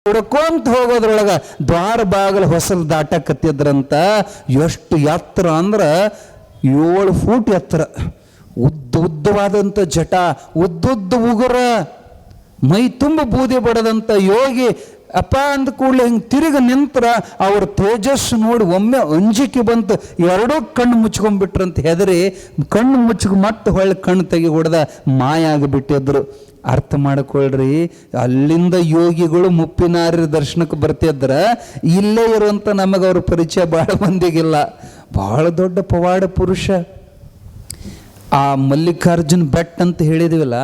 ಹುಡ್ಕೊಂತ ಹೋಗೋದ್ರೊಳಗ ದ್ವಾರ ಬಾಗಿಲು ಹೊಸಲು ದಾಟಕತ್ತಿದ್ರಂತ. ಎಷ್ಟು ಎತ್ತರ ಅಂದ್ರೆ 7 ಫೂಟ್ ಎತ್ತರ, ಉದ್ದವಾದಂಥ ಜಟ, ಉದ್ದುದ್ದ ಉಗುರ, ಮೈ ತುಂಬ ಬೂದಿ ಬಡದಂಥ ಯೋಗಿ. ಅಪ್ಪ ಅಂದ ಕೂಡಲೇ ಹಿಂಗೆ ತಿರುಗಿ ನಿಂತರ ಅವ್ರ ತೇಜಸ್ಸು ನೋಡಿ ಒಮ್ಮೆ ಅಂಜಿಕೆ ಬಂತು. ಎರಡೂ ಕಣ್ಣು ಮುಚ್ಕೊಂಡ್ಬಿಟ್ರಂತ ಹೆದರಿ ಕಣ್ಣು ಮುಚ್ಚಿಗೆ ಮತ್ತೆ ಹೊಳ್ಳಿ ಕಣ್ಣು ತೆಗಿ ಹೊಡೆದ ಮಾಯ ಆಗಿಬಿಟ್ಟಿದ್ರು. ಅರ್ಥ ಮಾಡಿಕೊಳ್ಳ್ರಿ, ಅಲ್ಲಿಂದ ಯೋಗಿಗಳು ಮುಪ್ಪಿನಾರ್ಯ ದರ್ಶನಕ್ಕೆ ಬರ್ತಿದ್ರ. ಇಲ್ಲೇ ಇರುವಂಥ ನಮಗೆ ಅವ್ರ ಪರಿಚಯ ಭಾಳ ಮಂದಿಗಿಲ್ಲ. ಭಾಳ ದೊಡ್ಡ ಪವಾಡ ಪುರುಷ. ಆ ಮಲ್ಲಿಕಾರ್ಜುನ ಬೆಟ್ಟ ಅಂತ ಹೇಳಿದಿವಲ್ಲ,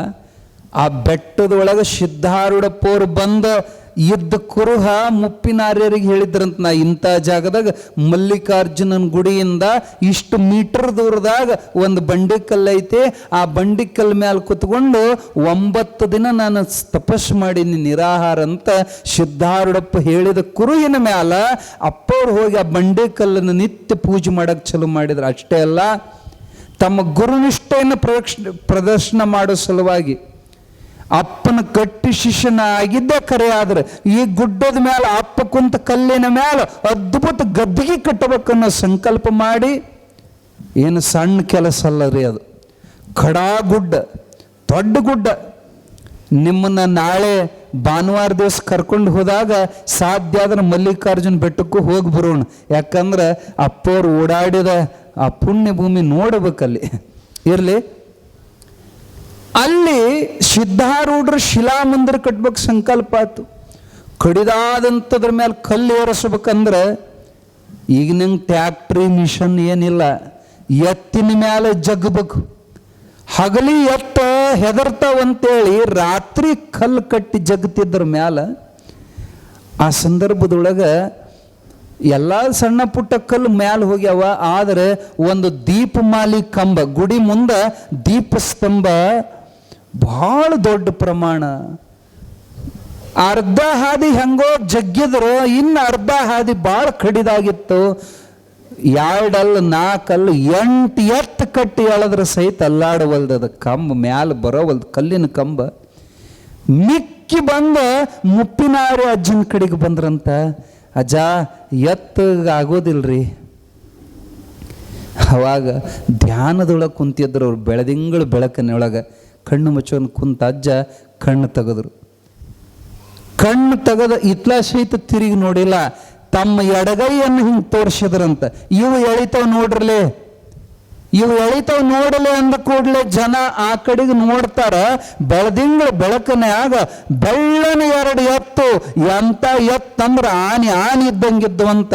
ಆ ಬೆಟ್ಟದೊಳಗೆ ಸಿದ್ಧಾರೂಢಪ್ಪವ್ರು ಬಂದ ಇದ್ದ ಕುರುಹ ಮುಪ್ಪಿನಾರ್ಯರಿಗೆ ಹೇಳಿದ್ರಂತ, ನಾ ಇಂಥ ಜಾಗದಾಗ ಮಲ್ಲಿಕಾರ್ಜುನನ ಗುಡಿಯಿಂದ ಇಷ್ಟು ಮೀಟರ್ ದೂರದಾಗ ಒಂದು ಬಂಡಿಕಲ್ಲು ಐತೆ, ಆ ಬಂಡಿಕಲ್ ಮೇಲೆ ಕುತ್ಕೊಂಡು 9 ದಿನ ನಾನು ತಪಸ್ಸು ಮಾಡೀನಿ ನಿರಾಹಾರ ಅಂತ ಸಿದ್ಧಾರೂಢಪ್ಪ ಹೇಳಿದ ಕುರುಹಿನ ಮ್ಯಾಲ ಅಪ್ಪವ್ರು ಹೋಗಿ ಆ ಬಂಡಿಕಲ್ಲನ್ನು ನಿತ್ಯ ಪೂಜೆ ಮಾಡಕ್ಕೆ ಚಲೋ ಮಾಡಿದ್ರು. ಅಷ್ಟೇ ಅಲ್ಲ, ತಮ್ಮ ಗುರುನಿಷ್ಠೆಯನ್ನು ಪ್ರದರ್ಶನ ಮಾಡೋ ಸಲುವಾಗಿ ಅಪ್ಪನ ಕಟ್ಟಿ ಶಿಷ್ಯನ ಆಗಿದ್ದೇ ಕರೆ. ಆದ್ರೆ ಈ ಗುಡ್ಡದ ಮೇಲೆ ಅಪ್ಪ ಕುಂತ ಕಲ್ಲಿನ ಮೇಲೆ ಅದ್ಭುತ ಗದ್ದಿಗೆ ಕಟ್ಟಬೇಕನ್ನೋ ಸಂಕಲ್ಪ ಮಾಡಿ, ಏನು ಸಣ್ಣ ಕೆಲಸ ಅಲ್ಲ ರೀ ಅದು, ಖಡಾ ಗುಡ್ಡ, ದೊಡ್ಡ ಗುಡ್ಡ. ನಿಮ್ಮನ್ನು ನಾಳೆ ಭಾನುವಾರ ದಿವಸ ಕರ್ಕೊಂಡು ಹೋದಾಗ ಸಾಧ್ಯ ಆದ್ರೆ ಮಲ್ಲಿಕಾರ್ಜುನ ಬೆಟ್ಟಕ್ಕೂ ಹೋಗಿ ಬರೋಣ. ಯಾಕಂದ್ರೆ ಅಪ್ಪವ್ರು ಓಡಾಡಿದ ಆ ಪುಣ್ಯ ಭೂಮಿ ನೋಡಬೇಕಲ್ಲಿ. ಇರಲಿ, ಅಲ್ಲಿ ಸಿದ್ಧಾರೂಢರು ಶಿಲಾ ಮಂದಿರ ಕಟ್ಬೇಕು ಸಂಕಲ್ಪ ಆಯ್ತು. ಕಡಿದಾದಂಥದ್ರ ಮೇಲೆ ಕಲ್ಲು ಏರಿಸ್ಬೇಕಂದ್ರೆ ಈಗ ನಂಗೆ ಟ್ಯಾಕ್ಟ್ರಿ ಮಿಷನ್ ಏನಿಲ್ಲ, ಎತ್ತಿನ ಮೇಲೆ ಜಗ್ಬೇಕು. ಹಗಲಿ ಎತ್ತ ಹೆದರ್ತಾವಂತೇಳಿ ರಾತ್ರಿ ಕಲ್ಲು ಕಟ್ಟಿ ಜಗ್ತಿದ್ರ ಮ್ಯಾಲ. ಆ ಸಂದರ್ಭದೊಳಗೆ ಎಲ್ಲ ಸಣ್ಣ ಪುಟ್ಟ ಕಲ್ಲು ಮ್ಯಾಲ ಹೋಗ್ಯಾವ. ಆದರೆ ಒಂದು ದೀಪಮಾಲಿ ಕಂಬ, ಗುಡಿ ಮುಂದೆ ದೀಪ ಸ್ತಂಭ ಭಾಳ ದೊಡ್ಡ ಪ್ರಮಾಣ. ಅರ್ಧ ಹಾದಿ ಹೆಂಗೋ ಜಗ್ಗಿದ್ರು, ಇನ್ನು ಅರ್ಧ ಹಾದಿ ಭಾಳ ಕಡಿದಾಗಿತ್ತು. 2 ಅಲ್ಲ 4 ಅಲ್ಲ 8 ಎತ್ತು ಕಟ್ಟಿ ಎಳೆದ್ರೆ ಸಹಿತ ಅಲ್ಲಾಡವಲ್ದದ ಕಂಬ, ಮ್ಯಾಲ ಬರೋವಲ್ದು ಕಲ್ಲಿನ ಕಂಬ. ಮಿಕ್ಕಿ ಬಂದ ಮುಪ್ಪಿನಾರ್ಯ ಅಜ್ಜನ ಕಡೆಗೆ ಬಂದ್ರಂತ. ಅಜ್ಜ ಎತ್ತಾಗೋದಿಲ್ರಿ. ಅವಾಗ ಧ್ಯಾನದೊಳಗೆ ಕುಂತಿದ್ರು ಅವ್ರು. ಬೆಳದಿಂಗಳು ಬೆಳಕನೊಳಗೆ ಕಣ್ಣು ಮುಚ್ಚೋನ್ ಕುಂತ ಅಜ್ಜ ಕಣ್ಣು ತೆಗೆದ್ರು. ಕಣ್ಣು ತೆಗೆದ ಇತ್ಲಾ ಸಹಿತ ತಿರುಗಿ ನೋಡಿಲ್ಲ. ತಮ್ಮ ಎಡಗೈಯನ್ನು ಹಿಂಗೆ ತೋರಿಸಿದ್ರಂತ. ಇವು ಎಳಿತಾವ್ ನೋಡ್ರಲೆ, ಇವು ಎಳಿತಾವ್ ನೋಡಲೆ ಅಂದ ಕೂಡಲೇ ಜನ ಆ ಕಡೆಗೆ ನೋಡ್ತಾರ. ಬೆಳದಿಂಗಳ ಬೆಳಕನ್ಯಾಗ ಬೆಳ್ಳನ 2 ಎತ್ತು, ಎಂತ ಎತ್ತಂದ್ರ ಆನಿ ಇದ್ದಂಗಿದ್ವಂತ.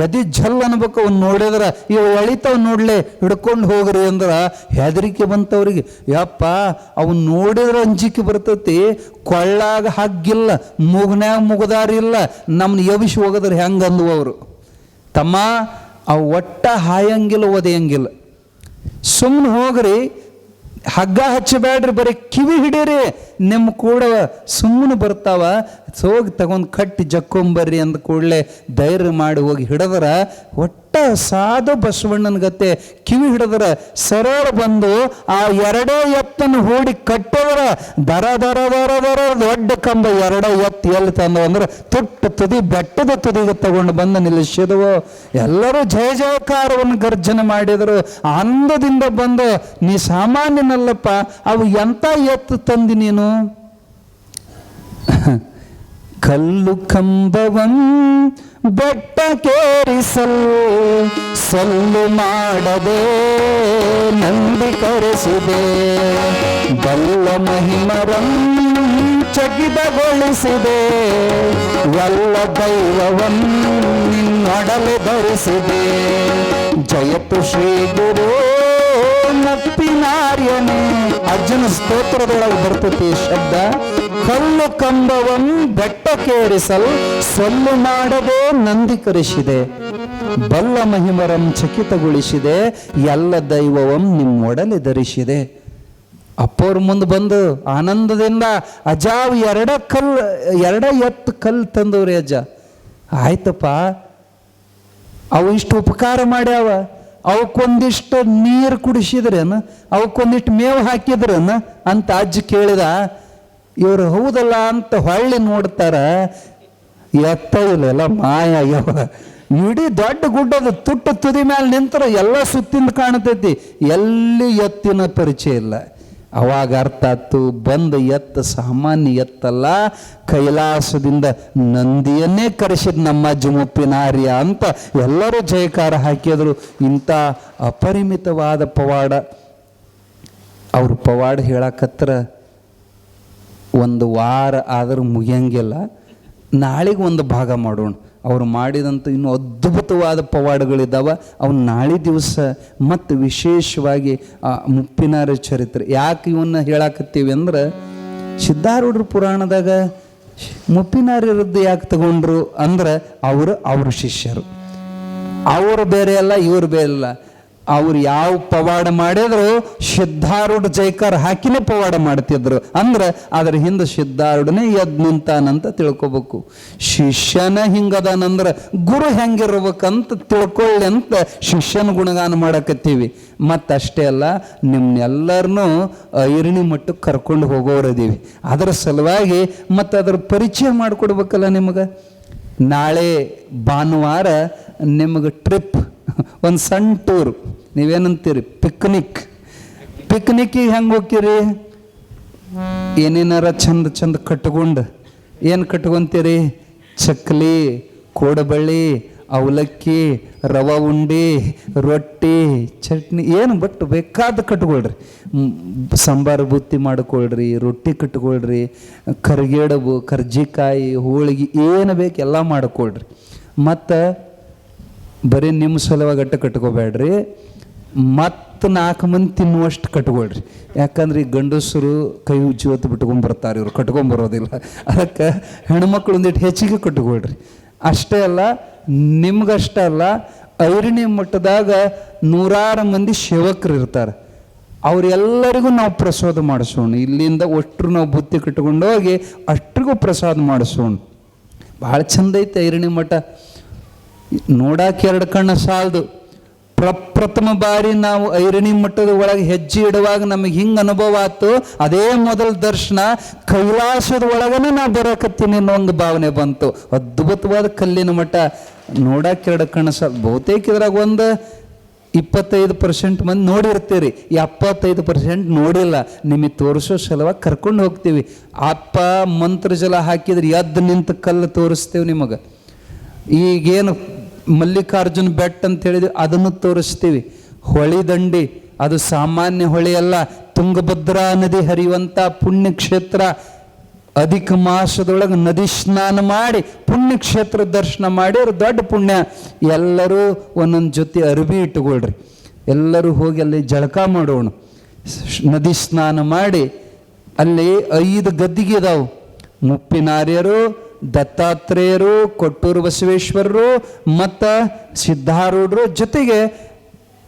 ಎದಿ ಜಲ್ ಅನ್ಬೇಕು ಅವ್ನು ನೋಡಿದ್ರ. ಇವು ಎಳಿತಾವ್ ನೋಡ್ಲೆ, ಹಿಡ್ಕೊಂಡು ಹೋಗ್ರಿ ಅಂದ್ರ ಹೆದರಿಕೆ ಬಂತವ್ರಿಗೆ. ಯಪ್ಪ, ಅವು ನೋಡಿದ್ರೆ ಅಂಜಿಕೆ ಬರ್ತೈತಿ. ಕೊಳ್ಳಾಗ ಹಗ್ಗಿಲ್ಲ, ಮುಗ್ನ್ಯಾಗ ಮುಗದಾರಿಲ್ಲ, ನಮ್ನ ಎಬಿಸಿ ಹೋಗದ್ರ ಹೆಂಗ ಅಂದ್ವು ಅವರು. ತಮ್ಮ, ಅವು ಒಟ್ಟ ಹಾಯಂಗಿಲ್ಲ, ಒದೆಯಂಗಿಲ್ಲ. ಸುಮ್ಮನೆ ಹೋಗ್ರಿ, ಹಗ್ಗ ಹಚ್ಚಬೇಡ್ರಿ, ಬರೀ ಕಿವಿ ಹಿಡೀರಿ, ನಿಮ್ಮ ಕೂಡ ಸುಮ್ಮನೆ ಬರ್ತಾವ. ಹೋಗಿ ತಗೊಂಡು ಕಟ್ಟಿ ಜಕ್ಕೊಂಬರ್ರಿ ಅಂದ ಕೂಡಲೇ ಧೈರ್ಯ ಮಾಡಿ ಹೋಗಿ ಹಿಡಿದ್ರ ಒಟ್ಟ ಸಾಧು ಬಸವಣ್ಣನ ಗತೆ ಕಿವಿ ಹಿಡಿದ್ರ ಸರಳ ಬಂದು ಆ 2 ಎತ್ತನ್ನು ಹೂಡಿ ಕಟ್ಟಿದ್ರ ದರ ದರ ದರ ದರ ದೊಡ್ಡ ಕಂಬ 2 ಎತ್ತು ಎಲ್ಲಿ ತಂದವು ಅಂದ್ರೆ ತುಟ್ಟ ತುದಿ, ಬೆಟ್ಟದ ತುದಿಗೆ ತಗೊಂಡು ಬಂದು ನಿಲ್ಲಿಸಿದವು. ಎಲ್ಲರೂ ಜಯ ಜಯಕಾರವನ್ನು ಗರ್ಜನೆ ಮಾಡಿದರು. ಆನಂದದಿಂದ ಬಂದು, ನೀ ಸಾಮಾನ್ಯನಲ್ಲಪ್ಪ, ಅವು ಎಂಥ ಎತ್ತು ತಂದಿ ನೀನು. ಕಲ್ಲು ಕಂಬವಂ ಬೆಟ್ಟಕ್ಕೇರಿಸಲು ಸಲ್ಲು ಮಾಡದೆ ನಂದಿ ಕರೆಸಿದೆ, ಬಲ್ಲ ಮಹಿಮರಂ ಚಕಿತಗೊಳಿಸಿದೆ, ವಲ್ಲ ದೈವವಂ ನಿನ್ನೊಡಲೆ ಧರಿಸಿದೆ. ಜಯತು ಶ್ರೀ ಗುರು ಮುಪ್ಪಿನಾರ್ಯನೇ. ಅರ್ಜುನ ಸ್ತೋತ್ರದೊಳಗೆ ಬರ್ತೈತಿ ಶಬ್ದ. ಕಲ್ಲು ಕಂಬವಂ ಬೆಟ್ಟಕ್ಕೇರಿಸಲು ಸೊಲ್ಲು ಮಾಡದೆ ನಂದಿ ಕರೆಸಿದೆ, ಬಲ್ಲ ಮಹಿಮರಂ ಚಕಿತಗೊಳಿಸಿದೆ, ಎಲ್ಲ ದೈವವಂ ನಿಮ್ಮೊಡಲೆ ಧರಿಸಿದೆ. ಅಪ್ಪವ್ರ ಮುಂದೆ ಬಂದು ಆನಂದದಿಂದ, ಅಜ್ಜಾವು 2 ಎತ್ತು ಕಲ್ಲು ತಂದವ್ರಿ ಅಜ್ಜ. ಆಯ್ತಪ್ಪ, ಅವು ಇಷ್ಟು ಉಪಕಾರ ಮಾಡ್ಯಾವ, ಅವಕ್ಕೊಂದಿಷ್ಟು ನೀರು ಕುಡಿಸಿದ್ರೇನ, ಅವಕ್ಕೊಂದಿಷ್ಟು ಮೇವು ಹಾಕಿದ್ರೇನ ಅಂತ ಅಜ್ಜ ಕೇಳಿದ. ಇವರು ಹೌದಲ್ಲ ಅಂತ ಹೊಳ್ಳಿ ನೋಡ್ತಾರ. ಎತ್ತ ಇಲ್ಲ, ಎಲ್ಲ ಮಾಯ ಆಗ್ಯಾವ. ಇಡೀ ದೊಡ್ಡ ಗುಡ್ಡದ ತುಟ್ಟ ತುದಿ ಮೇಲೆ ನಿಂತರ ಎಲ್ಲ ಸುತ್ತಿಂದ ಕಾಣ್ತೈತಿ, ಎಲ್ಲಿ ಎತ್ತಿನ ಪರಿಚಯ ಇಲ್ಲ. ಅವಾಗ ಅರ್ಥ ಆಯ್ತು, ಬಂದ ಎತ್ತ ಸಾಮಾನ್ಯ ಎತ್ತಲ್ಲ, ಕೈಲಾಸದಿಂದ ನಂದಿಯನ್ನೇ ಕರೆಸಿದ ನಮ್ಮ ಮುಪ್ಪಿನಾರ್ಯ ಅಂತ ಎಲ್ಲರೂ ಜಯಕಾರ ಹಾಕಿದ್ರು. ಇಂಥ ಅಪರಿಮಿತವಾದ ಪವಾಡ. ಅವ್ರ ಪವಾಡ ಹೇಳಕತ್ರ ಒಂದು ವಾರ ಆದರೂ ಮುಗಿಯಂಗಿಲ್ಲ. ನಾಳೆಗೆ ಒಂದು ಭಾಗ ಮಾಡೋಣ. ಅವ್ರು ಮಾಡಿದಂಥ ಇನ್ನೂ ಅದ್ಭುತವಾದ ಪವಾಡಗಳಿದ್ದಾವೆ. ಅವನು ನಾಳೆ ದಿವಸ ಮತ್ತು ವಿಶೇಷವಾಗಿ ಮುಪ್ಪಿನಾರ ಚರಿತ್ರೆ. ಯಾಕೆ ಇವನ್ನ ಹೇಳಾಕತ್ತೀವಿ ಅಂದ್ರೆ, ಸಿದ್ಧಾರೂಢರ ಪುರಾಣದಾಗ ಮುಪ್ಪಿನಾರದ್ದು ಯಾಕೆ ತಗೊಂಡ್ರು ಅಂದ್ರೆ, ಅವ್ರ ಶಿಷ್ಯರು, ಅವರು ಬೇರೆ ಅಲ್ಲ, ಇವರು ಬೇರೆ ಅಲ್ಲ. ಅವ್ರು ಯಾವ ಪವಾಡ ಮಾಡಿದ್ರು ಸಿದ್ಧಾರೂಢ ಜೈಕಾರ ಹಾಕಿನೇ ಪವಾಡ ಮಾಡ್ತಿದ್ರು ಅಂದ್ರೆ ಅದ್ರ ಹಿಂದೆ ಸಿದ್ಧಾರೂಢನೇ ಎದ್ದು ನಿಂತಾನಂತ ತಿಳ್ಕೊಬೇಕು. ಶಿಷ್ಯನ ಹಿಂಗದಾನಂದ್ರೆ ಗುರು ಹೆಂಗಿರ್ಬೇಕಂತ ತಿಳ್ಕೊಳ್ಳಿ ಅಂತ ಶಿಷ್ಯನ ಗುಣಗಾನ ಮಾಡಕತ್ತೀವಿ. ಮತ್ತಷ್ಟೇ ಅಲ್ಲ, ನಿಮ್ಮನ್ನೆಲ್ಲರನ್ನೂ ಐರಣಿ ಮಟ್ಟಕ್ಕೆ ಕರ್ಕೊಂಡು ಹೋಗೋರದೀವಿ. ಅದರ ಸಲುವಾಗಿ ಮತ್ತು ಅದರ ಪರಿಚಯ ಮಾಡಿಕೊಡ್ಬೇಕಲ್ಲ ನಿಮಗೆ. ನಾಳೆ ಭಾನುವಾರ ನಿಮಗೆ ಟ್ರಿಪ್, ಒಂದು ಸಣ್ಣ ಟೂರ್. ನೀವೇನಂತೀರಿ? ಪಿಕ್ನಿಕ್ಕಿಗೆ ಹೆಂಗೆ ಹೋಗ್ತೀರಿ? ಏನೇನಾರ ಚಂದ ಕಟ್ಕೊಂಡು, ಏನು ಕಟ್ಕೊಂತೀರಿ? ಚಕ್ಲಿ, ಕೋಡಬಳ್ಳಿ, ಅವಲಕ್ಕಿ, ರವೆ ಉಂಡೆ, ರೊಟ್ಟಿ, ಚಟ್ನಿ, ಏನು ಬಟ್ ಬೇಕಾದ ಕಟ್ಕೊಳ್ರಿ. ಸಾಂಬಾರು ಬುತ್ತಿ ಮಾಡ್ಕೊಳ್ರಿ, ರೊಟ್ಟಿ ಕಟ್ಕೊಳ್ರಿ, ಕರ್ಗೇಡಬು, ಕರ್ಜಿಕಾಯಿ, ಹೋಳಿಗೆ, ಏನು ಬೇಕು ಎಲ್ಲ ಮಾಡ್ಕೊಳ್ರಿ. ಮತ್ತು ಬರೀ ನಿಮ್ಮ ಸಲುವಾಗಿ ಅಟ್ಟ ಕಟ್ಕೋಬೇಡ್ರಿ, ಮತ್ತು 4 ಮಂದಿ ತಿನ್ನುವಷ್ಟು ಕಟ್ಕೊಳ್ರಿ. ಯಾಕಂದ್ರೆ ಈ ಗಂಡಸರು ಕೈ ಜೀವತ್ತು ಬಿಟ್ಕೊಂಡ್ಬರ್ತಾರೆ, ಇವರು ಕಟ್ಕೊಂಬರೋದಿಲ್ಲ. ಅದಕ್ಕೆ ಹೆಣ್ಮಕ್ಳು ಒಂದಿಟ್ಟು ಹೆಚ್ಚಿಗೆ ಕಟ್ಕೊಳ್ರಿ. ಅಷ್ಟೇ ಅಲ್ಲ, ನಿಮ್ಗಷ್ಟೇ ಅಲ್ಲ, ಐರಣಿ ಮಠದಾಗ 100 ಮಂದಿ ಸೇವಕರು ಇರ್ತಾರೆ. ಅವರೆಲ್ಲರಿಗೂ ನಾವು ಪ್ರಸಾದ ಮಾಡಿಸೋಣ. ಇಲ್ಲಿಂದ ಅಷ್ಟರು ನಾವು ಬುತ್ತಿ ಕಟ್ಕೊಂಡು ಹೋಗಿ ಅಷ್ಟ್ರಿಗೂ ಪ್ರಸಾದ ಮಾಡಿಸೋಣ. ಭಾಳ ಚಂದ ಐತೆ ಐರಣಿ ಮಠ. ನೋಡಕ್ಕೆ 2 ಕಣ್ಣು ಸಾಲದು. ಪ್ರಪ್ರಥಮ ಬಾರಿ ನಾವು ಐರಣಿ ಮಠದ ಒಳಗೆ ಹೆಜ್ಜೆ ಇಡುವಾಗ ನಮಗೆ ಹಿಂಗೆ ಅನುಭವ ಆಯ್ತು. ಅದೇ ಮೊದಲ ದರ್ಶನ ಕೈಲಾಸದ ಒಳಗನೆ ನಾವು ಬರೋಕತ್ತೀನಿ ಅನ್ನೋ ಒಂದು ಭಾವನೆ ಬಂತು. ಅದ್ಭುತವಾದ ಕಲ್ಲಿನ ಮಠ. ನೋಡಕ್ಕೆ 2 ಕಣ್ಣು ಸಾಲ. ಬಹುತೇಕ ಇದ್ರಾಗ ಒಂದು 25% ಮಂದಿ ನೋಡಿರ್ತೀರಿ, 75% ನೋಡಿಲ್ಲ. ನಿಮಗೆ ತೋರಿಸೋ ಸಲುವಾಗಿ ಕರ್ಕೊಂಡು ಹೋಗ್ತೀವಿ. ಅಪ್ಪ ಮಂತ್ರ ಜಲ ಹಾಕಿದ್ರೆ ಎದ್ದು ನಿಂತು ಕಲ್ಲು ತೋರಿಸ್ತೇವೆ ನಿಮಗೆ. ಈಗೇನು ಮಲ್ಲಿಕಾರ್ಜುನ ಬೆಟ್ಟ ಅಂತ ಹೇಳಿದ್ವಿ, ಅದನ್ನು ತೋರಿಸ್ತೀವಿ. ಹೊಳಿ ದಂಡಿ, ಅದು ಸಾಮಾನ್ಯ ಹೊಳೆ ಅಲ್ಲ, ತುಂಗಭದ್ರಾ ನದಿ ಹರಿಯುವಂಥ ಪುಣ್ಯಕ್ಷೇತ್ರ. ಅಧಿಕ ಮಾಸದೊಳಗೆ ನದಿ ಸ್ನಾನ ಮಾಡಿ ಪುಣ್ಯಕ್ಷೇತ್ರ ದರ್ಶನ ಮಾಡಿ ಅವ್ರು ದೊಡ್ಡ ಪುಣ್ಯ. ಎಲ್ಲರೂ ಒಂದೊಂದು ಜೊತೆ ಅರಿವಿ ಇಟ್ಕೊಳ್ರಿ, ಎಲ್ಲರೂ ಹೋಗಿ ಅಲ್ಲಿ ಜಳಕ ಮಾಡೋಣ. ನದಿ ಸ್ನಾನ ಮಾಡಿ ಅಲ್ಲಿ 5 ಗದ್ದಿಗೆ ಇದಾವೆ. ಮುಪ್ಪಿನಾರ್ಯರು, ದತ್ತಾತ್ರೇಯರು, ಕೊಟ್ಟೂರು ಬಸವೇಶ್ವರರು ಮತ್ತು ಸಿದ್ಧಾರೂಢರು, ಜೊತೆಗೆ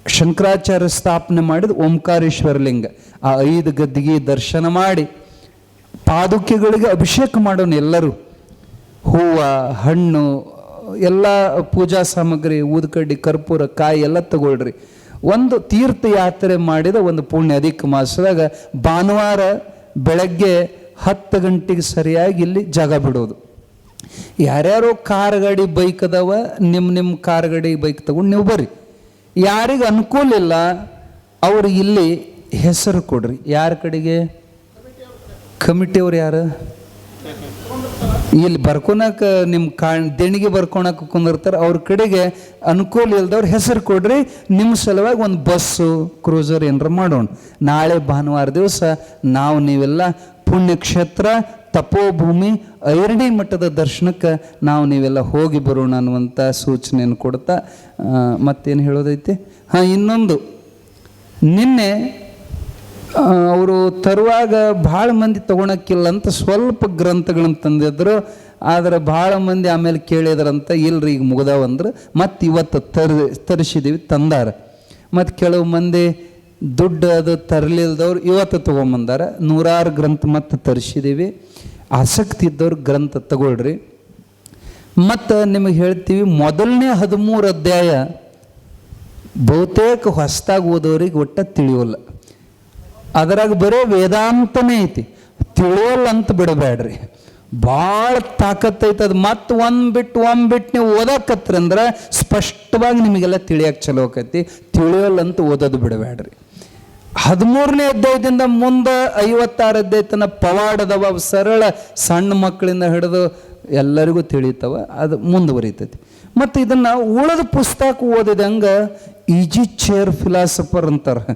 ಶಂಕರಾಚಾರ್ಯ ಸ್ಥಾಪನೆ ಮಾಡಿದ ಓಂಕಾರೇಶ್ವರ ಲಿಂಗ. ಆ 5 ಗದ್ದಿಗೆ ದರ್ಶನ ಮಾಡಿ ಪಾದುಕೆಗಳಿಗೆ ಅಭಿಷೇಕ ಮಾಡೋಣ. ಎಲ್ಲರೂ ಹೂವು, ಹಣ್ಣು, ಎಲ್ಲ ಪೂಜಾ ಸಾಮಗ್ರಿ, ಊದುಕಡ್ಡಿ, ಕರ್ಪೂರ, ಕಾಯಿ ಎಲ್ಲ ತಗೊಳ್ರಿ. ಒಂದು ತೀರ್ಥಯಾತ್ರೆ ಮಾಡಿದ ಒಂದು ಪುಣ್ಯ. ಅಧಿಕ ಮಾಸದಾಗ ಭಾನುವಾರ ಬೆಳಗ್ಗೆ 10 ಗಂಟೆಗೆ ಸರಿಯಾಗಿ ಇಲ್ಲಿ ಜಾಗ ಬಿಡೋದು. ಯಾರ್ಯಾರೋ ಕಾರ್ ಗಾಡಿ ಬೈಕ್ ಅದಾವ, ನಿಮ್ಮ ಕಾರ್ ಗಾಡಿ ಬೈಕ್ ತಗೊಂಡು ನೀವು ಬರ್ರಿ. ಯಾರಿಗೆ ಅನುಕೂಲ ಇಲ್ಲ ಅವರು ಇಲ್ಲಿ ಹೆಸರು ಕೊಡ್ರಿ. ಯಾರ ಕಡೆಗೆ? ಕಮಿಟಿಯವ್ರು ಯಾರು? ಇಲ್ಲಿ ಬರ್ಕೊಳಕ ನಿಮ್ಮ ದೇಣಿಗೆ ಬರ್ಕೊಳಕ್ಕೆ ಕುಂದಿರ್ತಾರೆ. ಅವ್ರ ಕಡೆಗೆ ಅನುಕೂಲ ಇಲ್ದವ್ರು ಹೆಸರು ಕೊಡ್ರಿ. ನಿಮ್ಮ ಸಲುವಾಗಿ ಒಂದು ಬಸ್ಸು, ಕ್ರೂಸರ್ ಏನಾರ ಮಾಡೋಣ. ನಾಳೆ ಭಾನುವಾರ ದಿವಸ ನಾವು ನೀವೆಲ್ಲ ಪುಣ್ಯಕ್ಷೇತ್ರ ತಪೋಭೂಮಿ ಐರಣಿ ಮಠದ ದರ್ಶನಕ್ಕೆ ನಾವು ನೀವೆಲ್ಲ ಹೋಗಿ ಬರೋಣ ಅನ್ನುವಂಥ ಸೂಚನೆಯನ್ನು ಕೊಡ್ತಾ ಮತ್ತೇನು ಹೇಳೋದೈತಿ? ಇನ್ನೊಂದು, ನಿನ್ನೆ ಅವರು ತರುವಾಗ ಭಾಳ ಮಂದಿ ತೊಗೊಳಕ್ಕಿಲ್ಲ ಅಂತ ಸ್ವಲ್ಪ ಗ್ರಂಥಗಳನ್ನು ತಂದಿದ್ರು. ಆದರೆ ಭಾಳ ಮಂದಿ ಆಮೇಲೆ ಕೇಳಿದ್ರಂತ, ಇಲ್ರಿ ಈಗ ಮುಗ್ದಾವಂದ್ರೆ ಮತ್ತು ಇವತ್ತು ತರಿಸಿದ್ದೀವಿ ತಂದಾರ. ಮತ್ತು ಕೆಲವು ಮಂದಿ ದುಡ್ಡು ಅದು ತರಲಿಲ್ದವ್ರು ಇವತ್ತು ತೊಗೊಂಬಂದಾರ. 100 ಗ್ರಂಥ ಮತ್ತೆ ತರಿಸಿದ್ದೀವಿ. ಆಸಕ್ತಿ ಇದ್ದವ್ರು ಗ್ರಂಥ ತಗೊಳ್ರಿ. ಮತ್ತು ನಿಮಗೆ ಹೇಳ್ತೀವಿ, ಮೊದಲನೇ 13 ಅಧ್ಯಾಯ ಬಹುತೇಕ ಹೊಸದಾಗಿ ಓದೋರಿಗೆ ಒಟ್ಟ ತಿಳಿಯೋಲ್ಲ. ಅದರಾಗ ಬರೀ ವೇದಾಂತನೇ ಐತಿ. ತಿಳಿಯೋಲ್ಲ ಅಂತ ಬಿಡಬೇಡ್ರಿ. ಭಾಳ ತಾಕತ್ತೈತೆ ಅದು. ಮತ್ತು ಒಂದು ಬಿಟ್ಟು ನೀವು ಓದಕತ್ರಿ ಅಂದ್ರೆ ಸ್ಪಷ್ಟವಾಗಿ ನಿಮಗೆಲ್ಲ ತಿಳಿಯಕ್ಕೆ ಚಲೋ ಆಕೈತಿ. ತಿಳಿಯೋಲ್ಲಂತ ಓದೋದು ಬಿಡಬೇಡ್ರಿ. 13ನೇ ಅಧ್ಯಾಯದಿಂದ ಮುಂದೆ 56 ಅಧ್ಯಾಯ ತನಕ ಪವಾಡದವ, ಸರಳ ಸಣ್ಣ ಮಕ್ಕಳಿಂದ ಹಿಡಿದು ಎಲ್ಲರಿಗೂ ತಿಳಿತಾವ, ಅದು ಮುಂದುವರಿತೈತಿ. ಮತ್ತು ಇದನ್ನು ಉಳಿದ ಪುಸ್ತಕ ಓದಿದೆ ಹಂಗೆ ಈಜಿ ಚೇರ್ ಫಿಲಾಸಫರ್ ಅಂತಾರೆ.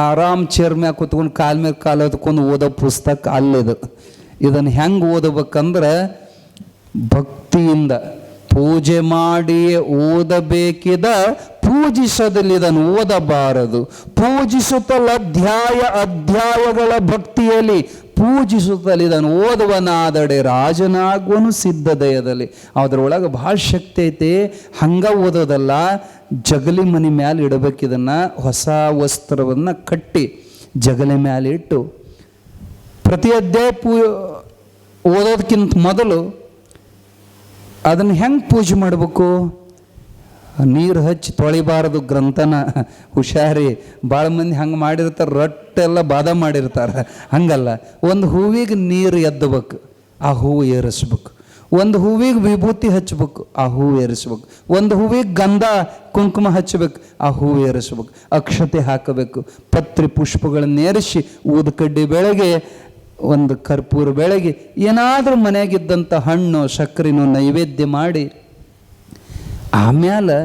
ಆರಾಮ್ ಚೇರ್ ಮ್ಯಾಗ ಕೂತ್ಕೊಂಡು ಕಾಲ ಮೇಲೆ ಕಾಲು ಹೊತ್ಕೊಂಡು ಓದೋ ಪುಸ್ತಕ ಅಲ್ಲಿದು. ಇದನ್ನು ಹೆಂಗೆ ಓದಬೇಕಂದ್ರೆ ಭಕ್ತಿಯಿಂದ ಪೂಜೆ ಮಾಡಿ ಓದಬೇಕಿದ, ಪೂಜಿಸೋದಲ್ಲಿ ಇದನ್ನು ಓದಬಾರದು. ಪೂಜಿಸುತ್ತಲ್ಲ ಅಧ್ಯಾಯಗಳ ಭಕ್ತಿಯಲ್ಲಿ ಪೂಜಿಸುತ್ತಲ್ಲಿ ಇದನ್ನು ಓದುವನಾದಡೆ ರಾಜನಾಗುವನು ಸಿದ್ಧದಯದಲ್ಲಿ. ಅದರೊಳಗೆ ಭಾಳ ಶಕ್ತಿ ಐತಿ. ಹಂಗೆ ಓದೋದಲ್ಲ, ಜಗಲಿ ಮನೆ ಮ್ಯಾಲೆ ಇಡಬೇಕಿದನ್ನು. ಹೊಸ ವಸ್ತ್ರವನ್ನು ಕಟ್ಟಿ ಜಗಲಿ ಮ್ಯಾಲೆ ಇಟ್ಟು ಪ್ರತಿ ಅಧ್ಯಾಯ ಓದೋದಕ್ಕಿಂತ ಮೊದಲು ಅದನ್ನು ಹೆಂಗೆ ಪೂಜೆ ಮಾಡಬೇಕು? ನೀರು ಹಚ್ಚಿ ತೊಳಿಬಾರದು ಗ್ರಂಥನ. ಹುಷಾರಿ, ಭಾಳ ಮಂದಿ ಹಂಗೆ ಮಾಡಿರ್ತಾರೆ, ರೊಟ್ಟೆಲ್ಲ ಬಾದ ಮಾಡಿರ್ತಾರೆ. ಹಂಗಲ್ಲ, ಒಂದು ಹೂವಿಗೆ ನೀರು ಎದ್ದಬೇಕು, ಆ ಹೂವು ಏರಿಸ್ಬೇಕು. ಒಂದು ಹೂವಿಗೆ ವಿಭೂತಿ ಹಚ್ಚಬೇಕು, ಆ ಹೂವು ಏರಿಸ್ಬೇಕು. ಒಂದು ಹೂವಿಗೆ ಗಂಧ ಕುಂಕುಮ ಹಚ್ಚಬೇಕು, ಆ ಹೂವು ಏರಿಸ್ಬೇಕು. ಅಕ್ಷತೆ ಹಾಕಬೇಕು, ಪತ್ರಿ ಪುಷ್ಪಗಳನ್ನು ಏರಿಸಿ, ಊದಕಡ್ಡಿ ಬೆಳಗ್ಗೆ, ಒಂದು ಕರ್ಪೂರ ಬೆಳಗ್ಗೆ, ಏನಾದರೂ ಮನೆಯಾಗಿದ್ದಂಥ ಹಣ್ಣು ಸಕ್ಕರೆನೋ ನೈವೇದ್ಯ ಮಾಡಿ, ಆಮೇಲೆ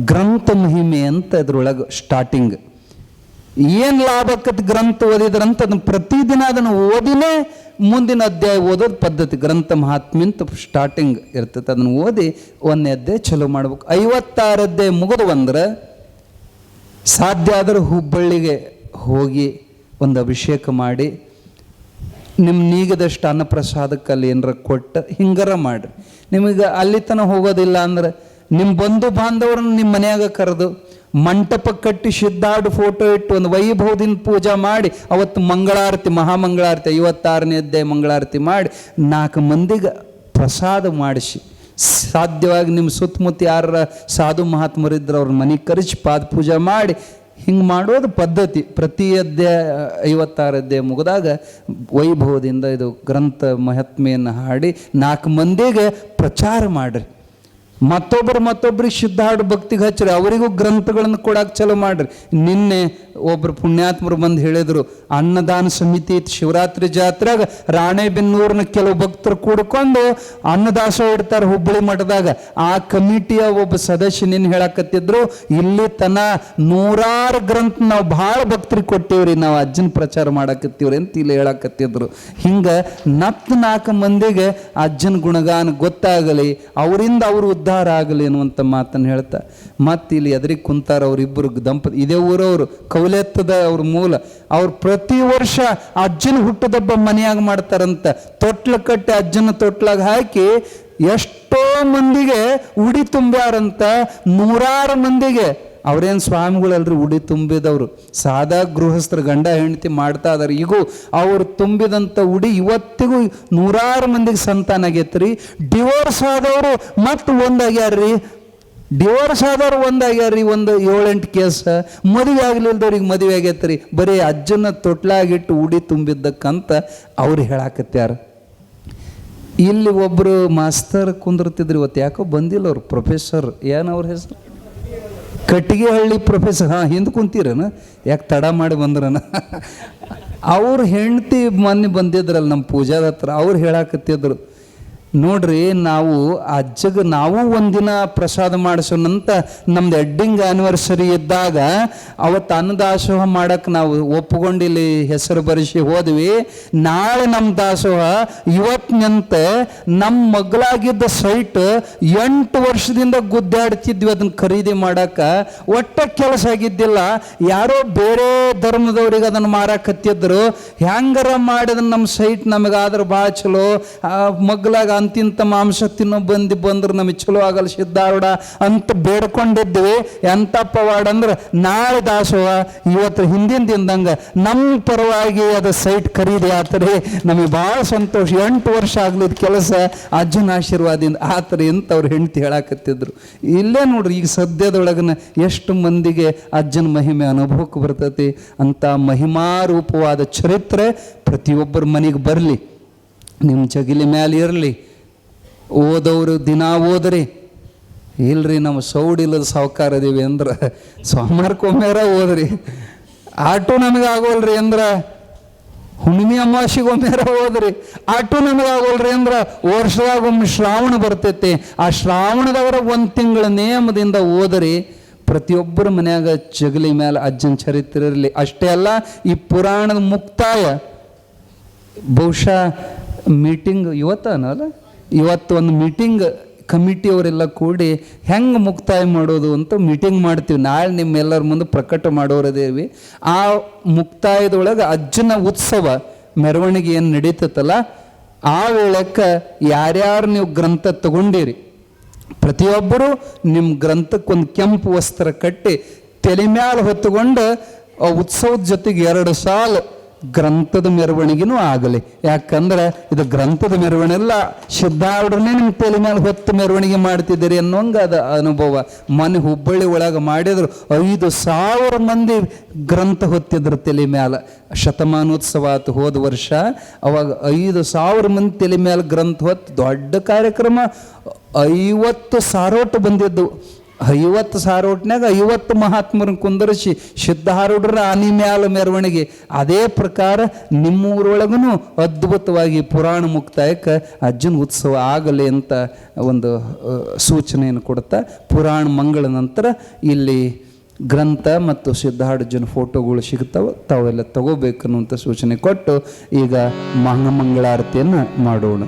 ಗ್ರಂಥ ಮಹಿಮೆ ಅಂತ ಅದ್ರೊಳಗೆ ಸ್ಟಾರ್ಟಿಂಗ್. ಏನು ಲಾಭಕ್ಕತ್ತು ಗ್ರಂಥ ಓದಿದ್ರಂತ ಅದನ್ನು ಪ್ರತಿದಿನ ಅದನ್ನು ಓದಿನೇ ಮುಂದಿನ ಅಧ್ಯಾಯ ಓದೋದು ಪದ್ಧತಿ. ಗ್ರಂಥ ಮಹಾತ್ಮೆ ಅಂತ ಸ್ಟಾರ್ಟಿಂಗ್ ಇರ್ತೈತೆ, ಅದನ್ನು ಓದಿ ಒಂದನೇ ಅಧ್ಯಾಯ ಚಲೋ ಮಾಡ್ಬೇಕು. 56 ಅಧ್ಯಾಯ ಮುಗಿದು ಅಂದ್ರೆ ಸಾಧ್ಯ ಆದರೂ ಹುಬ್ಬಳ್ಳಿಗೆ ಹೋಗಿ ಒಂದು ಅಭಿಷೇಕ ಮಾಡಿ, ನಿಮ್ಮ ನೀಗದಷ್ಟು ಅನ್ನಪ್ರಸಾದಕ್ಕೆ ಅಲ್ಲಿ ಏನಾರ ಕೊಟ್ಟು ಹಿಂಗಾರ ಮಾಡಿರಿ. ನಿಮಗೆ ಅಲ್ಲಿ ತನಕ ಹೋಗೋದಿಲ್ಲ ಅಂದ್ರೆ ನಿಮ್ಮ ಬಂಧು ಬಾಂಧವರನ್ನು ನಿಮ್ಮ ಮನೆಯಾಗ ಕರೆದು ಮಂಟಪ ಕಟ್ಟಿ ಸಿದ್ಧಾಡು ಫೋಟೋ ಇಟ್ಟು ಒಂದು ವೈಭವದಿಂದ ಪೂಜೆ ಮಾಡಿ, ಅವತ್ತು ಮಂಗಳಾರತಿ, ಮಹಾಮಂಗಳಾರತಿ 56ನೇ ಅಧ್ಯಾಯ ಮಂಗಳಾರತಿ ಮಾಡಿ 4 ಮಂದಿಗೆ ಪ್ರಸಾದ ಮಾಡಿಸಿ, ಸಾಧ್ಯವಾಗಿ ನಿಮ್ಮ ಸುತ್ತಮುತ್ತ ಯಾರ ಸಾಧು ಮಹಾತ್ಮರಿದ್ರೆ ಅವ್ರ ಮನೆಗೆ ಕರೆಸಿ ಪಾದ ಪೂಜೆ ಮಾಡಿ, ಹಿಂಗೆ ಮಾಡೋದು ಪದ್ಧತಿ. ಪ್ರತಿ ಅಧ್ಯಾಯ 56 ಅಧ್ಯಾಯ ಮುಗಿದಾಗ ವೈಭವದಿಂದ ಇದು ಗ್ರಂಥ ಮಹಾತ್ಮೆಯನ್ನು ಹಾಡಿ 4 ಮಂದಿಗೆ ಪ್ರಚಾರ ಮಾಡಿರಿ. ಮತ್ತೊಬ್ಬರಿಗೆ ಶುದ್ಧ ಹಾಡು ಭಕ್ತಿಗೆ ಹಚ್ಚಿರಿ, ಅವರಿಗೂ ಗ್ರಂಥಗಳನ್ನು ಕೊಡಕ್ಕೆ ಚಲೋ ಮಾಡಿರಿ. ನಿನ್ನೆ ಒಬ್ಬರು ಪುಣ್ಯಾತ್ಮರು ಬಂದು ಹೇಳಿದರು, ಅನ್ನದಾನ ಸಮಿತಿ ಶಿವರಾತ್ರಿ ಜಾತ್ರೆಗ ರಾಣೆಬೆನ್ನೂರಿನ ಕೆಲವು ಭಕ್ತರು ಕೂಡ್ಕೊಂಡು ಅನ್ನದಾಸೋಹ ಇಡ್ತಾರೆ ಹುಬ್ಬಳ್ಳಿ ಮಠದಾಗ. ಆ ಕಮಿಟಿಯ ಒಬ್ಬ ಸದಸ್ಯ ನಿನ್ನ ಹೇಳಕತ್ತಿದ್ರು, ಇಲ್ಲಿ ತನ 100 ಗ್ರಂಥ ನಾವು ಭಾಳ ಭಕ್ತರಿಗೆ ಕೊಟ್ಟೇವ್ರಿ, ನಾವು ಅಜ್ಜನ ಪ್ರಚಾರ ಮಾಡಕತ್ತೀವ್ರಿ ಅಂತ ಇಲ್ಲಿ ಹೇಳಕತ್ತಿದ್ರು. ಹಿಂಗೆ 4 ಮಂದಿಗೆ ಅಜ್ಜನ ಗುಣಗಾನ ಗೊತ್ತಾಗಲಿ, ಅವರಿಂದ ಅವರು ಉದ್ಧಾರ ಆಗಲಿ ಅನ್ನುವಂಥ ಮಾತನ್ನು ಹೇಳ್ತಾ, ಮತ್ತು ಇಲ್ಲಿ ಎದುರಿಗೆ ಕುಂತಾರ ಅವರಿಬ್ಬರು ದಂಪತಿ, ಇದೇ ಊರವರು, ಕೌಲೆತ್ತದ ಅವ್ರ ಮೂಲ. ಅವ್ರು ಪ್ರತಿ ವರ್ಷ ಅಜ್ಜನ ಹುಟ್ಟದಬ್ಬ ಮನೆಯಾಗ ಮಾಡ್ತಾರಂತ. ತೊಟ್ಲ ಕಟ್ಟಿ ಅಜ್ಜನ ತೊಟ್ಲಾಗ ಹಾಕಿ ಎಷ್ಟೋ ಮಂದಿಗೆ ಉಡಿ ತುಂಬ್ಯಾರಂತ. 100 ಮಂದಿಗೆ. ಅವ್ರೇನು ಸ್ವಾಮಿಗಳಲ್ರಿ ಉಡಿ ತುಂಬಿದವರು, ಸಾದಾ ಗೃಹಸ್ಥರ ಗಂಡ ಹೆಂಡತಿ ಮಾಡ್ತಾ ಇದಾರೆ. ಈಗೂ ಅವ್ರು ತುಂಬಿದಂಥ ಉಡಿ ಇವತ್ತಿಗೂ 100 ಮಂದಿಗೆ ಸಂತಾನ ಆಗೈತ್ರಿ. ಡಿವೋರ್ಸ್ ಆದವರು ಮತ್ತು ಒಂದಾಗ್ಯಾರ್ರಿ. ಡಿವೋರ್ಸ್ ಆದವ್ರು ಒಂದಾಗ್ಯಾರ್ರಿ, ಒಂದು 7-8 ಕೇಸ್. ಮದುವೆ ಆಗ್ಲಿಲ್ದವ್ರಿಗೆ ಮದುವೆ ಆಗೈತ್ರಿ, ಬರೀ ಅಜ್ಜನ ತೊಟ್ಲಾಗಿಟ್ಟು ಉಡಿ ತುಂಬಿದ್ದಕ್ಕಂತ ಅವ್ರು ಹೇಳಾಕತ್ಯಾರ. ಇಲ್ಲಿ ಒಬ್ಬರು ಮಾಸ್ತರ್ ಕುಂದಿರ್ತಿದ್ರು, ಇವತ್ತು ಯಾಕೋ ಬಂದಿಲ್ಲ ಅವ್ರು, ಪ್ರೊಫೆಸರ್ ಏನವ್ರ ಹೆಸರು, ಕಟ್ಟಿಗೆಹಳ್ಳಿ ಪ್ರೊಫೆಸರ್. ಹಿಂದೆ ಕುಂತೀರನ, ಯಾಕೆ ತಡ ಮಾಡಿ ಬಂದ್ರನ? ಅವ್ರ ಹೆಂಡತಿ ಮೊನ್ನೆ ಬಂದಿದ್ರಲ್ಲ ನಮ್ಮ ಪೂಜಾದ ಹತ್ರ, ಅವ್ರು ಹೇಳಾಕತ್ತಿದ್ರು, ನೋಡ್ರಿ ನಾವು ಅಜ್ಜಗೆ ನಾವು ಒಂದಿನ ಪ್ರಸಾದ ಮಾಡಿಸೋಣಂತ ನಮ್ದು ಎಡ್ಡಿಂಗ್ ಆ್ಯನಿವರ್ಸರಿ ಇದ್ದಾಗ ಅವತ್ತು ಅನ್ನದಾಸೋಹ ಮಾಡಕ್ಕೆ ನಾವು ಒಪ್ಪಿಕೊಂಡು ಇಲ್ಲಿ ಹೆಸರು ಬರೆಸಿ ಹೋದ್ವಿ. ನಾಳೆ ನಮ್ಮ ದಾಸೋಹ ಇವತ್ತಿನಂತೆ ನಮ್ಮ ಮಗ್ಲಾಗಿದ್ದ ಸೈಟ್ 8 ವರ್ಷದಿಂದ ಗುದ್ದಾಡ್ತಿದ್ವಿ ಅದನ್ನು ಖರೀದಿ ಮಾಡಕ್ಕೆ. ಒಟ್ಟ ಕೆಲಸ ಆಗಿದ್ದಿಲ್ಲ, ಯಾರೋ ಬೇರೆ ಧರ್ಮದವ್ರಿಗೆ ಅದನ್ನು ಮಾರಕತ್ತಿದ್ರು. ಹೆಂಗಾರ ಮಾಡಿದ ನಮ್ಮ ಸೈಟ್ ನಮಗಾದ್ರೆ ಭಾಳ ಚಲೋ, ಮಗ್ಲಾಗ ಅಂತಿಂತ ಮಾಂಸ ತಿನ್ನೋ ಬಂದ್ರೆ ನಮಗೆ ಚಲೋ ಆಗಲ್ಲ ಸಿದ್ಧಾರೂಢ ಅಂತ ಬೇಡ್ಕೊಂಡಿದ್ವಿ. ಎಂಥ ಪವಾಡ ಅಂದ್ರೆ ನಾಳೆ ದಾಸೋಹ ಇವತ್ತು ಹಿಂದಿನ ದಿನದಂಗೆ ನಮ್ಮ ಪರವಾಗಿ ಅದು ಸೈಟ್ ಖರೀದಿ ಆತರಿ. ನಮಗೆ ಭಾಳ ಸಂತೋಷ. 8 ವರ್ಷ ಆಗ್ಲಿದ ಕೆಲಸ ಅಜ್ಜನ ಆಶೀರ್ವಾದಿಂದ ಆತರಿ ಅಂತ ಅವ್ರು ಹೆಂಡತಿ ಹೇಳಾಕತ್ತಿದ್ರು. ಇಲ್ಲೇ ನೋಡ್ರಿ, ಈಗ ಸದ್ಯದೊಳಗನ ಎಷ್ಟು ಮಂದಿಗೆ ಅಜ್ಜನ ಮಹಿಮೆ ಅನುಭವಕ್ಕೆ ಬರ್ತೈತಿ. ಅಂತ ಮಹಿಮಾರೂಪವಾದ ಚರಿತ್ರೆ ಪ್ರತಿಯೊಬ್ಬರ ಮನೆಗೆ ಬರಲಿ. ನಿಮ್ಮ ಜಗಿಲಿ ಮ್ಯಾಲೆ ಇರಲಿ. ಓದೋರು ದಿನ ಓದ್ರಿ. ಇಲ್ರಿ ನಮ್ಮ ಸೌಡಿಲ್ಲದ ಸಾವುಕಾರ ಅದೀವಿ ಅಂದ್ರೆ ಸೋಮವಾರಕ್ಕೊಮ್ಮೆರ ಓದ್ರಿ. ಆಟೋ ನಮಗೆ ಆಗೋಲ್ರಿ ಅಂದ್ರೆ ಹುಣ್ಣಿಮೆ ಅಮಾವಾಸೆಗೊಮ್ಮೆರ ಓದ್ರಿ. ಆಟೋ ನಮಗೆ ಆಗೋಲ್ರಿ ಅಂದ್ರೆ ವರ್ಷದಾಗೊಮ್ಮೆ ಶ್ರಾವಣ ಬರ್ತೈತಿ. ಆ ಶ್ರಾವಣದವರ 1 ತಿಂಗಳ ನೇಮದಿಂದ ಓದ್ರಿ. ಪ್ರತಿಯೊಬ್ಬರ ಮನ್ಯಾಗ ಜಗಲಿ ಮೇಲೆ ಅಜ್ಜನ ಚರಿತ್ರೆ ಇರಲಿ. ಅಷ್ಟೇ ಅಲ್ಲ, ಈ ಪುರಾಣದ ಮುಕ್ತಾಯ ಬಹುಶಃ ಮೀಟಿಂಗ್ ಇವತ್ತಲ್ಲ, ಇವತ್ತು ಒಂದು ಮೀಟಿಂಗ್ ಕಮಿಟಿಯವರೆಲ್ಲ ಕೂಡಿ ಹೆಂಗೆ ಮುಕ್ತಾಯ ಮಾಡೋದು ಅಂತ ಮೀಟಿಂಗ್ ಮಾಡ್ತೀವಿ. ನಾಳೆ ನಿಮ್ಮೆಲ್ಲರ ಮುಂದೆ ಪ್ರಕಟ ಮಾಡೋರದೇವಿ. ಆ ಮುಕ್ತಾಯದೊಳಗೆ ಅಜ್ಜನ ಉತ್ಸವ ಮೆರವಣಿಗೆ ಏನು ನಡೀತತ್ತಲ್ಲ, ಆ ವೇಳೆಕ್ಕೆ ಯಾರ್ಯಾರು ನೀವು ಗ್ರಂಥ ತಗೊಂಡಿರಿ ಪ್ರತಿಯೊಬ್ಬರು ನಿಮ್ಮ ಗ್ರಂಥಕ್ಕೊಂದು ಕೆಂಪು ವಸ್ತ್ರ ಕಟ್ಟಿ ತಲೆ ಮ್ಯಾಲೆ ಹೊತ್ತುಕೊಂಡು ಆ ಉತ್ಸವದ ಜೊತೆಗೆ 2 ಸಾಲು ಗ್ರಂಥದ ಮೆರವಣಿಗೆನೂ ಆಗಲಿ. ಯಾಕಂದ್ರೆ ಇದು ಗ್ರಂಥದ ಮೆರವಣಿಗೆ ಎಲ್ಲ ಸಿದ್ಧಾರೂಢರನ್ನೇ ನಿಮ್ಮ ತಲೆ ಮೇಲೆ ಹೊತ್ತು ಮೆರವಣಿಗೆ ಮಾಡ್ತಿದ್ದೀರಿ ಅನ್ನೋಂಗೆ ಅದು ಅನುಭವ. ಮೊನ್ನೆ ಹುಬ್ಬಳ್ಳಿ ಒಳಗೆ ಮಾಡಿದ್ರು 5,000 ಮಂದಿ ಗ್ರಂಥ ಹೊತ್ತಿದ್ರು ತಲೆ ಮೇಲೆ. ಶತಮಾನೋತ್ಸವ ಆಯ್ತು ಹೋದ ವರ್ಷ. ಅವಾಗ 5,000 ಮಂದಿ ತಲೆ ಮೇಲೆ ಗ್ರಂಥ ಹೊತ್ತು ದೊಡ್ಡ ಕಾರ್ಯಕ್ರಮ. 50 ಸಾರೋಟು ಬಂದಿದ್ದು. 50 ಸಾರೋಟ್ನಾಗ 50 ಮಹಾತ್ಮರನ್ನು ಕುಂದರಿಸಿ ಸಿದ್ಧಾರೂಢರ ಆನಿ ಮ್ಯಾಲ ಮೆರವಣಿಗೆ. ಅದೇ ಪ್ರಕಾರ ನಿಮ್ಮೂರೊಳಗೂ ಅದ್ಭುತವಾಗಿ ಪುರಾಣ ಮುಕ್ತಾಯಕ್ಕೆ ಅಜ್ಜನ ಉತ್ಸವ ಆಗಲಿ ಅಂತ ಒಂದು ಸೂಚನೆಯನ್ನು ಕೊಡ್ತಾ, ಪುರಾಣ ಮಂಗಳ ನಂತರ ಇಲ್ಲಿ ಗ್ರಂಥ ಮತ್ತು ಸಿದ್ಧಾರೂಢನ ಫೋಟೋಗಳು ಸಿಗ್ತಾವೆ, ತಾವೆಲ್ಲ ತಗೋಬೇಕನ್ನುವಂಥ ಸೂಚನೆ ಕೊಟ್ಟು ಈಗ ಮಹಾಮಂಗಳಾರತಿಯನ್ನು ಮಾಡೋಣ.